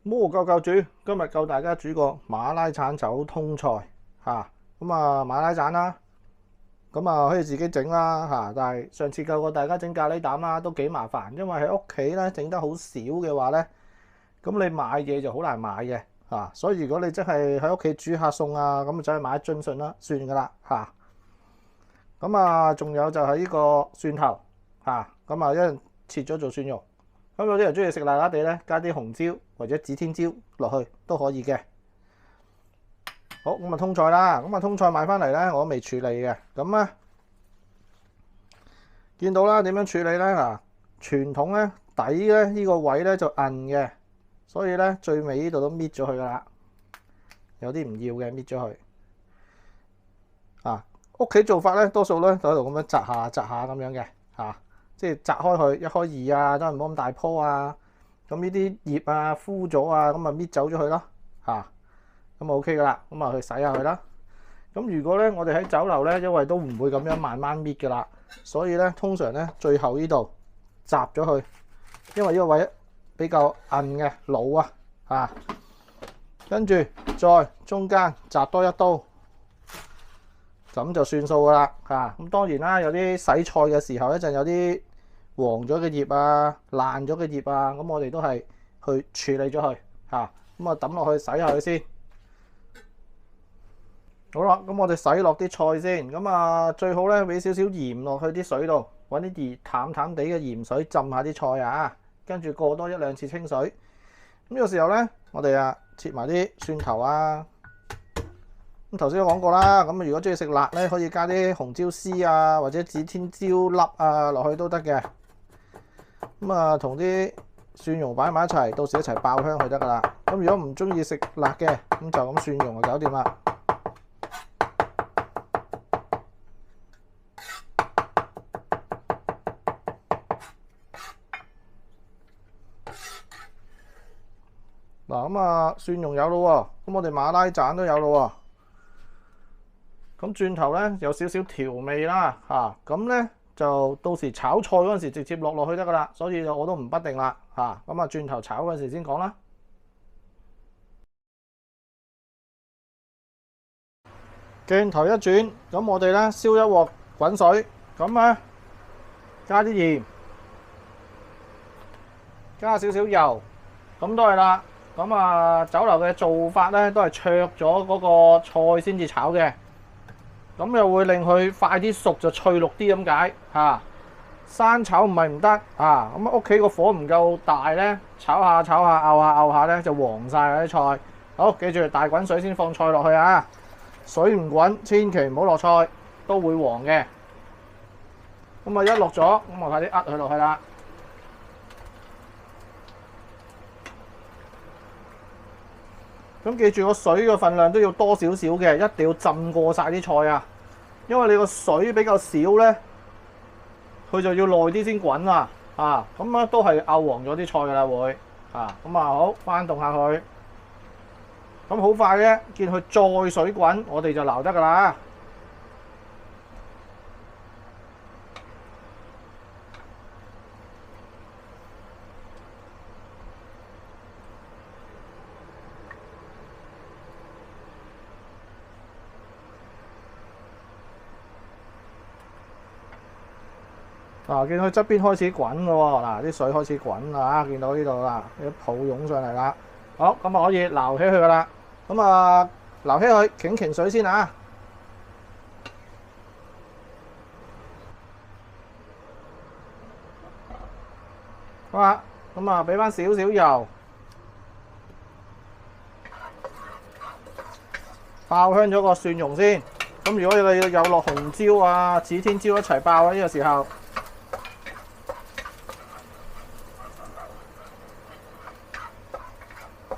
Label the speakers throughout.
Speaker 1: 救救主，今日教大家煮個馬拉橙酒通菜嚇。馬拉橙啦，可以自己整啦嚇。但係上次教過大家整咖喱蛋啦，都幾麻煩，因為喺屋企咧整得好少嘅話咧，咁你買嘢就好難買嘅嚇。所以如果你真係喺屋企煮下餸啊，咁就去買一樽算啦，算㗎啦嚇。仲有就係呢個蒜頭嚇，一陣切咗做蒜蓉。咁有啲人中意食辣辣地咧，加啲紅椒或者指天椒落去都可以嘅。好，通菜啦，通菜買翻嚟咧，我都未處理嘅。見到啦，點樣處理咧？嗱，傳統咧底咧呢個位咧就韌嘅，所以咧最尾呢度都搣咗佢噶啦。有啲唔要嘅搣咗佢。屋企做法咧，多數咧都喺度咁樣摘下咁樣嘅嚇。即係摘開佢，一開二啊，都唔好咁大棵啊。咁呢啲葉啊枯咗啊，咁搣走咗佢咯嚇。咁OK 噶啦，去洗下佢啦。咁如果咧我哋喺酒樓咧，因為都唔會咁樣慢慢搣噶啦，所以咧通常咧最後呢度摘咗佢，因為呢個位比較韌嘅老啊嚇。跟住再中間摘多一刀，咁就算數噶啦嚇。咁當然啦，有啲洗菜嘅時候一陣有啲黃咗嘅葉啊、爛咗嘅葉啊，咁我哋都係去處理咗佢嚇。抌落去洗下佢先。好啦，咁我哋洗落啲菜先。最好咧俾少少鹽落去啲水度，揾啲淡淡地嘅鹽水浸下啲菜啊。跟住過多一兩次清水。咁呢個時候咧，我哋切埋啲蒜頭啊。咁頭先都講過啦，咁如果中意食辣咧，可以加啲紅椒絲啊，或者指天椒粒啊落去都得嘅。同啲蒜蓉擺埋一齊，到時一齊爆香佢得噶啦。咁如果唔中意食辣嘅，咁就咁蒜蓉就搞掂啦。嗱，蒜蓉有咯喎，咁我哋馬拉盞都有咯喎。咁轉頭咧有少少調味啦嚇，咁咧就到時炒菜嗰陣時直接落去得噶啦，所以我都唔定啦嚇。轉頭炒嗰陣時先講啦。鏡頭一轉，咁我哋咧燒一鑊滾水，加啲鹽，加少少油，咁都係啦。酒樓嘅做法咧都係灼咗嗰個菜先至炒嘅，咁又會令佢快啲熟就脆綠啲咁解嚇。生炒唔係唔得嚇，屋企個火唔夠大咧，炒下拗下咧就黃晒嗰啲菜。好，記住大滾水先放菜落去啊！水唔滾，千祈唔好落菜，都會黃嘅。一落咗，咁快啲壓佢落去啦。咁記住個水嘅份量都要多少少嘅，一定要浸過晒啲菜啊！因為你個水比較少咧，佢就要耐啲先滾啊！都係拗黃咗啲菜噶啦會好翻動下佢。咁好快嘅，見佢再水滾，我哋就撈得噶啦。見佢側邊開始滾咯喎，啲水開始滾啦，見到呢度啦，啲泡湧上嚟啦。好，可以撈起佢噶啦。撈起佢，擎水先啊。好啦，俾翻少少油，爆香咗個蒜蓉先。如果你有落紅椒啊、指天椒一齊爆啊，呢個時候。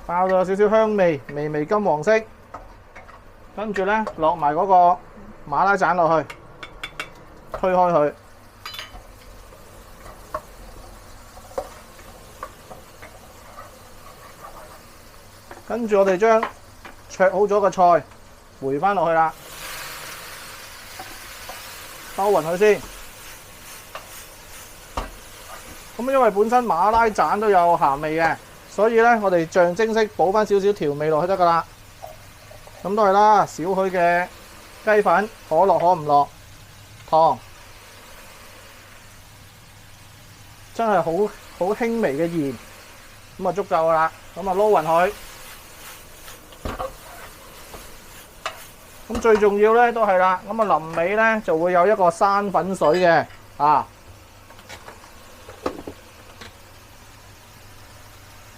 Speaker 1: 爆到有少少香味，微微金黃色，跟住咧落埋嗰個馬拉盞落去，推開佢，跟住我哋將焯好咗嘅菜回翻落去啦，兜勻佢先。因為本身馬拉盞都有鹹味嘅。所以咧，我哋象徵式補翻少少調味落去得噶啦。咁都係啦，少許嘅雞粉，可落可唔落，糖，真係好輕微嘅鹽，咁啊足夠噶啦。咁啊撈勻佢。咁最重要咧都係啦，咁啊臨尾咧就會有一個生粉水嘅啊。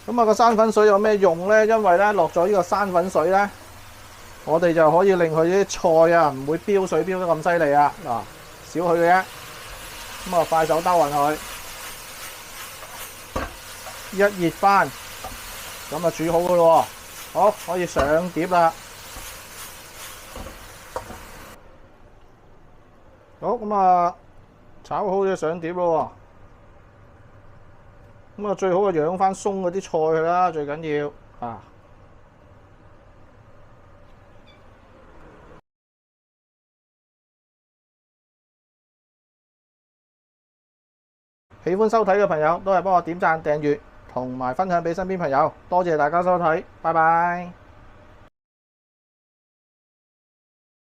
Speaker 1: 咁啊個生粉水有咩用咧？因為咧落咗呢個生粉水咧，我哋就可以令佢啲菜啊唔會飆水飆得咁犀利啊。嗱，少許嘅啫。咁啊快手兜勻佢，一熱翻，咁啊煮好噶咯喎。好，可以上碟啦。好，咁啊炒好咗上碟咯喎。咁啊最好啊養翻鬆嗰啲菜佢啦，最緊要啊。喜歡收睇嘅朋友都係幫我點讚、訂閱同埋分享俾身邊朋友，多謝大家收睇，拜拜。